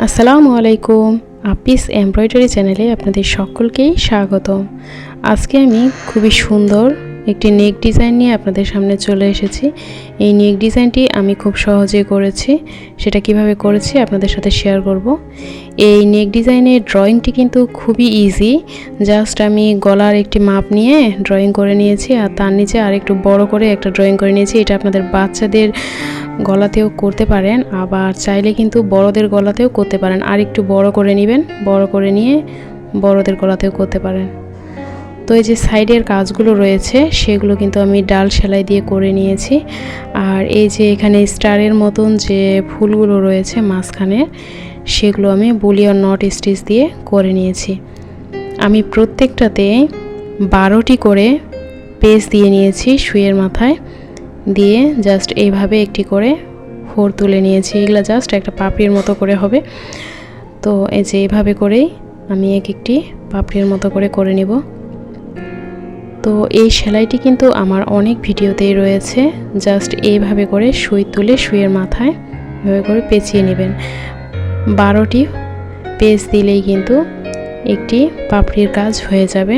আসসালামু আলাইকুম। আপিস এমব্রয়ডারি চ্যানেলে আপনাদের সকলকেই স্বাগতম। আজকে আমি খুবই সুন্দর একটি নেক ডিজাইন নিয়ে আপনাদের সামনে চলে এসেছি। এই নেক ডিজাইনটি আমি খুব সহজে করেছি। সেটা কিভাবে করেছি আপনাদের সাথে শেয়ার করব। এই নেক ডিজাইনের ড্রয়িংটি কিন্তু খুবই ইজি। জাস্ট আমি গলার একটি মাপ নিয়ে ড্রয়িং করে নিয়েছি, আর তার নিচে আর একটু বড় করে একটা ড্রয়িং করে নিয়েছি। এটা আপনাদের বাচ্চাদের গলাতেও করতে পারেন, আবার চাইলে কিন্তু বড়দের গলাতেও করতে পারেন। আর একটু বড় করে নেবেন, বড় করে নিয়ে বড়দের গলাতেও করতে পারেন। তো এই যে সাইডের কাজগুলো রয়েছে সেগুলো কিন্তু আমি ডাল সেলাই দিয়ে করে নিয়েছি। আর এই যে এখানে স্টারের মতন যে ফুলগুলো রয়েছে মাঝখানে, সেগুলো আমি বুলিয়ন নট স্টিচ দিয়ে করে নিয়েছি। আমি প্রত্যেকটাতে 12টি করে পেজ দিয়ে নিয়েছি সুইয়ের মাথায় দিয়ে, জাস্ট এইভাবে একটি করে ফোর তুলে নিয়েছি। এগুলো জাস্ট একটা পাপড়ির মতো করে হবে। তো এই যে এইভাবে করেই আমি একটি পাপড়ির মতো করে নেব। তো এই সেলাইটি কিন্তু আমার অনেক ভিডিওতেই রয়েছে। জাস্ট এইভাবে করে সুই তুলে সুইয়ের মাথায় এভাবে করে পেঁচিয়ে নেবেন। 12টি পেজ দিলেই কিন্তু একটি পাপড়ির কাজ হয়ে যাবে।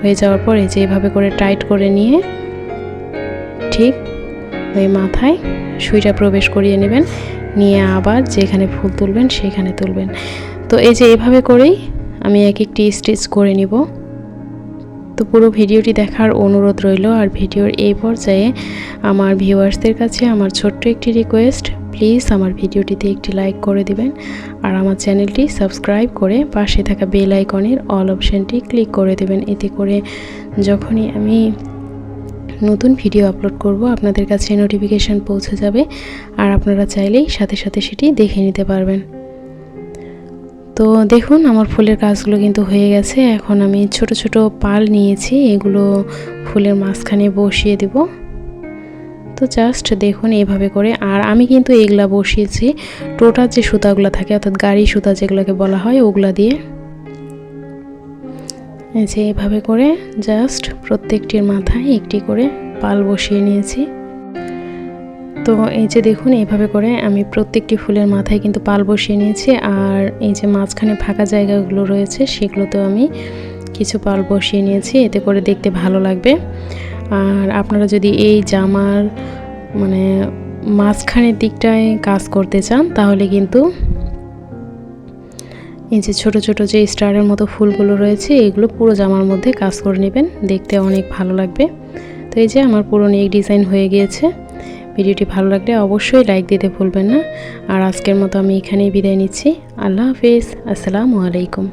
হয়ে যাওয়ার পর এই যে এইভাবে করে টাইট করে নিয়ে ঠিক ওই মাথায় সুইটা প্রবেশ করিয়ে নেবেন, নিয়ে আবার যেখানে ফুল তুলবেন সেখানে তুলবেন। তো এই যে এইভাবে করেই আমি একটি স্টিচ করে নিব। তো পুরো ভিডিওটি দেখার অনুরোধ রইল। আর ভিডিওর এই পর্যায়ে আমার ভিউয়ার্সদের কাছে আমার ছোট্ট একটি রিকোয়েস্ট, প্লিজ আমার ভিডিওটিতে একটি লাইক করে দিবেন, আর আমার চ্যানেলটি সাবস্ক্রাইব করে পাশে থাকা বেল আইকনের অল অপশানটি ক্লিক করে দেবেন। এতে করে যখনই আমি নতুন ভিডিও আপলোড করব আপনাদের কাছে নোটিফিকেশান পৌঁছে যাবে, আর আপনারা চাইলেই সাথে সাথে সেটি দেখে নিতে পারবেন। তো দেখুন আমার ফুলের কাজগুলো কিন্তু হয়ে গেছে। এখন আমি ছোট ছোট পাল নিয়েছি, এগুলো ফুলের মাঝখানে বসিয়ে দেব। তো জাস্ট দেখুন এইভাবে করে। আর আমি কিন্তু এগুলা বসিয়েছি টোটাল যে সুতাগুলো থাকে, অর্থাৎ গাড়ি সুতা যেগুলোকে বলা হয়, ওগুলা দিয়ে। এই যে এইভাবে করে জাস্ট প্রত্যেকটির মাথায় একটি করে পাল বসিয়ে নিয়েছি। তো এই যে দেখুন এইভাবে করে আমি প্রত্যেকটি ফুলের মাথায় কিন্তু পাল বসিয়ে নিয়েছি। আর এই যে মাঝখানে ফাঁকা জায়গাগুলো রয়েছে সেগুলোতেও আমি কিছু পাল বসিয়ে নিয়েছি, এতে করে দেখতে ভালো লাগবে। আর আপনারা যদি এই জামার মানে মাঝখানের দিকটায় কাজ করতে চান তাহলে কিন্তু এই যে ছোট ছোট যে স্টারের মতো ফুলগুলো রয়েছে এগুলো পুরো জামার মধ্যে কাজ করে নেবেন, দেখতে অনেক ভালো লাগবে। তো এই যে আমার পুরো নেক ডিজাইন হয়ে গিয়েছে। ভিডিওটি ভালো লাগলে অবশ্যই লাইক দিতে ভুলবেন না। আর আজকের মতো আমি এখানেই বিদায় নিচ্ছি। আল্লাহ হাফেজ। আসসালামু আলাইকুম।